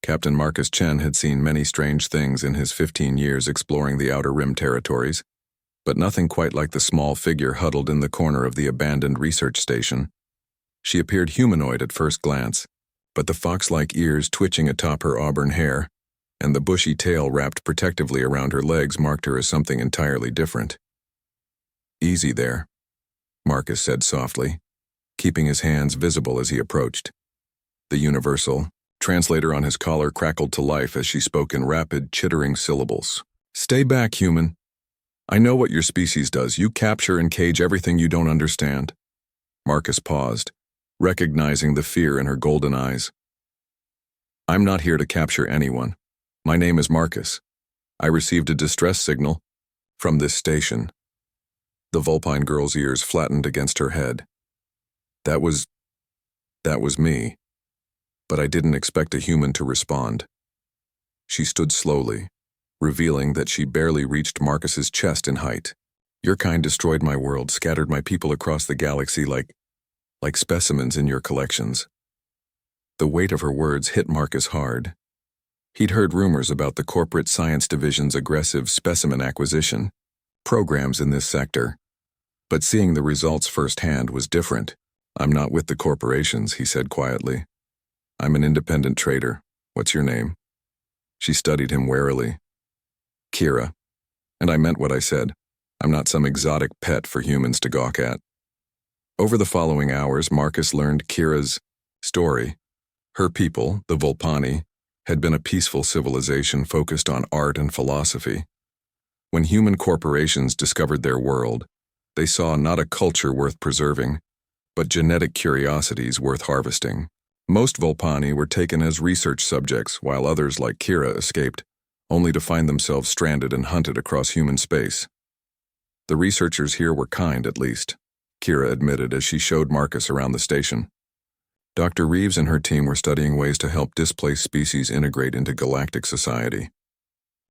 Captain Marcus Chen had seen many strange things in his 15 years exploring the Outer Rim territories, but nothing quite like the small figure huddled in the corner of the abandoned research station. She appeared humanoid at first glance, but the fox-like ears twitching atop her auburn hair and the bushy tail wrapped protectively around her legs marked her as something entirely different. "Easy there," Marcus said softly, keeping his hands visible as he approached. The universal translator on his collar crackled to life as she spoke in rapid, chittering syllables. "Stay back, human. I know what your species does. You capture and cage everything you don't understand." Marcus paused, recognizing the fear in her golden eyes. "I'm not here to capture anyone. My name is Marcus. I received a distress signal from this station." The Vulpine girl's ears flattened against her head. That was me. But I didn't expect a human to respond." She stood slowly, revealing that she barely reached Marcus's chest in height. "Your kind destroyed my world, scattered my people across the galaxy like specimens in your collections." The weight of her words hit Marcus hard. He'd heard rumors about the corporate science division's aggressive specimen acquisition programs in this sector, but seeing the results firsthand was different. "I'm not with the corporations," he said quietly. "I'm an independent trader. What's your name?" She studied him warily. "Kira." And I meant what I said. I'm not some exotic pet for humans to gawk at. Over the following hours, Marcus learned Kira's story. Her people, the Vulpani, had been a peaceful civilization focused on art and philosophy. When human corporations discovered their world, they saw not a culture worth preserving, but genetic curiosities worth harvesting. Most Vulpani were taken as research subjects, while others like Kira escaped, only to find themselves stranded and hunted across human space. The researchers here were kind, at least, Kira admitted as she showed Marcus around the station. Dr. Reeves and her team were studying ways to help displaced species integrate into galactic society.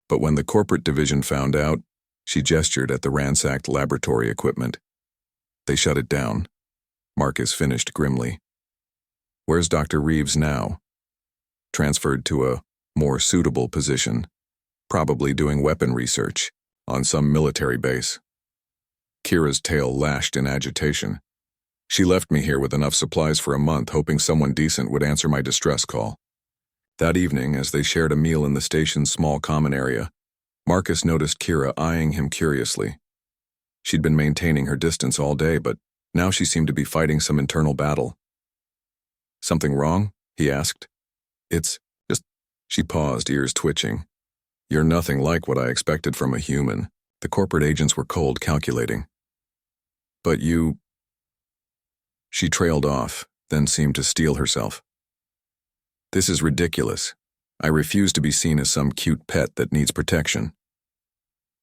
But when the corporate division found out, she gestured at the ransacked laboratory equipment. "They shut it down," Marcus finished grimly. "Where's Dr. Reeves now?" "Transferred to a more suitable position, probably doing weapon research on some military base." Kira's tail lashed in agitation. "She left me here with enough supplies for a month, hoping someone decent would answer my distress call." That evening, as they shared a meal in the station's small common area, Marcus noticed Kira eyeing him curiously. She'd been maintaining her distance all day, but now she seemed to be fighting some internal battle. "Something wrong?" he asked. "It's just..." She paused, ears twitching. "You're nothing like what I expected from a human." The corporate agents were cold, calculating. "But you..." She trailed off, then seemed to steel herself. "This is ridiculous. I refuse to be seen as some cute pet that needs protection."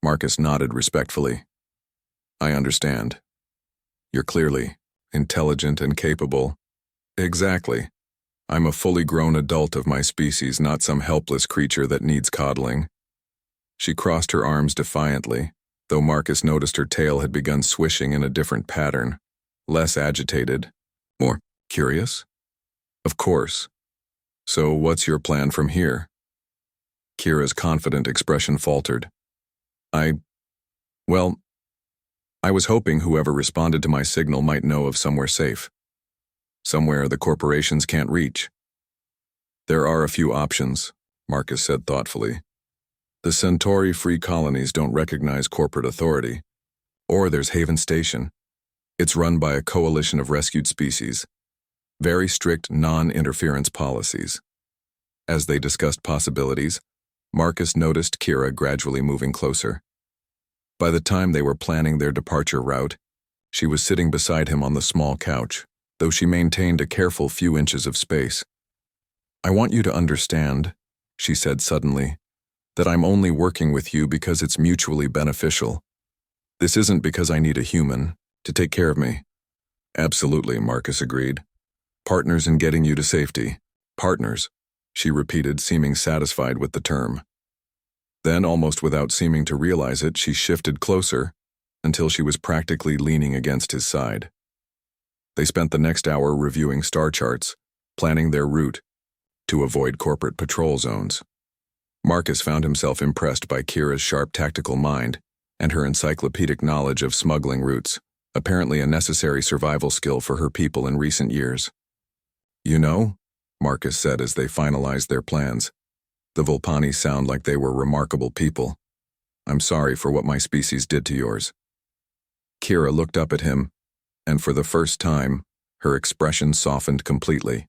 Marcus nodded respectfully. "I understand. You're clearly intelligent and capable." "Exactly. I'm a fully grown adult of my species, not some helpless creature that needs coddling." She crossed her arms defiantly, though Marcus noticed her tail had begun swishing in a different pattern, less agitated, more curious. "Of course. So what's your plan from here?" Kira's confident expression faltered. Well, I was hoping whoever responded to my signal might know of somewhere safe. Somewhere the corporations can't reach." "There are a few options," Marcus said thoughtfully. "The Centauri free colonies don't recognize corporate authority. Or there's Haven Station. It's run by a coalition of rescued species. Very strict non-interference policies." As they discussed possibilities, Marcus noticed Kira gradually moving closer. By the time they were planning their departure route, she was sitting beside him on the small couch, though she maintained a careful few inches of space. "I want you to understand," she said suddenly, "that I'm only working with you because it's mutually beneficial. This isn't because I need a human to take care of me." "Absolutely," Marcus agreed. "Partners in getting you to safety. Partners," she repeated, seeming satisfied with the term. Then, almost without seeming to realize it, she shifted closer until she was practically leaning against his side. They spent the next hour reviewing star charts, planning their route to avoid corporate patrol zones. Marcus found himself impressed by Kira's sharp tactical mind and her encyclopedic knowledge of smuggling routes, apparently a necessary survival skill for her people in recent years. "You know," Marcus said as they finalized their plans, "the Vulpani sound like they were remarkable people. I'm sorry for what my species did to yours." Kira looked up at him, and for the first time, her expression softened completely.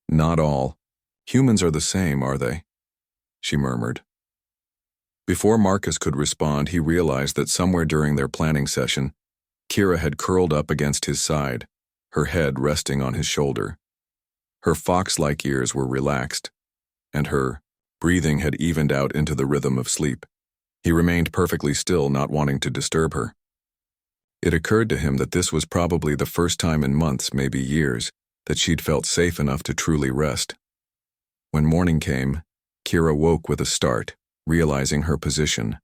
"Not all. Humans are the same, are they?" she murmured. Before Marcus could respond, he realized that somewhere during their planning session, Kira had curled up against his side, her head resting on his shoulder. Her fox-like ears were relaxed, and her breathing had evened out into the rhythm of sleep. He remained perfectly still, not wanting to disturb her. It occurred to him that this was probably the first time in months, maybe years, that she'd felt safe enough to truly rest. When morning came, Kira woke with a start, realizing her position.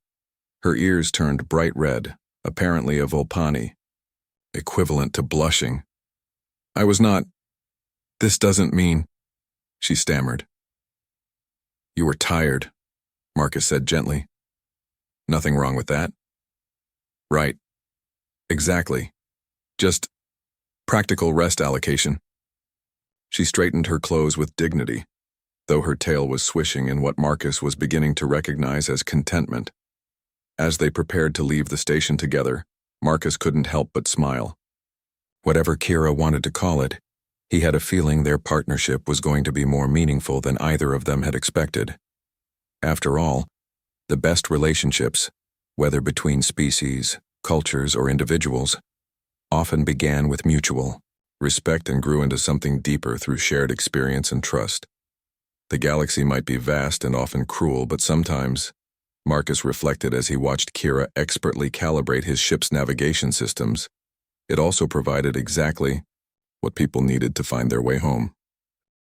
Her ears turned bright red, apparently a Vulpani, equivalent to blushing. "I was not... This doesn't mean..." she stammered. "You were tired," Marcus said gently. "Nothing wrong with that." "Right. Exactly. Just practical rest allocation." She straightened her clothes with dignity, though her tail was swishing in what Marcus was beginning to recognize as contentment. As they prepared to leave the station together, Marcus couldn't help but smile. Whatever Kira wanted to call it, he had a feeling their partnership was going to be more meaningful than either of them had expected. After all, the best relationships, whether between species, cultures, or individuals, often began with mutual respect and grew into something deeper through shared experience and trust. The galaxy might be vast and often cruel, but sometimes, Marcus reflected as he watched Kira expertly calibrate his ship's navigation systems, it also provided exactly what people needed to find their way home.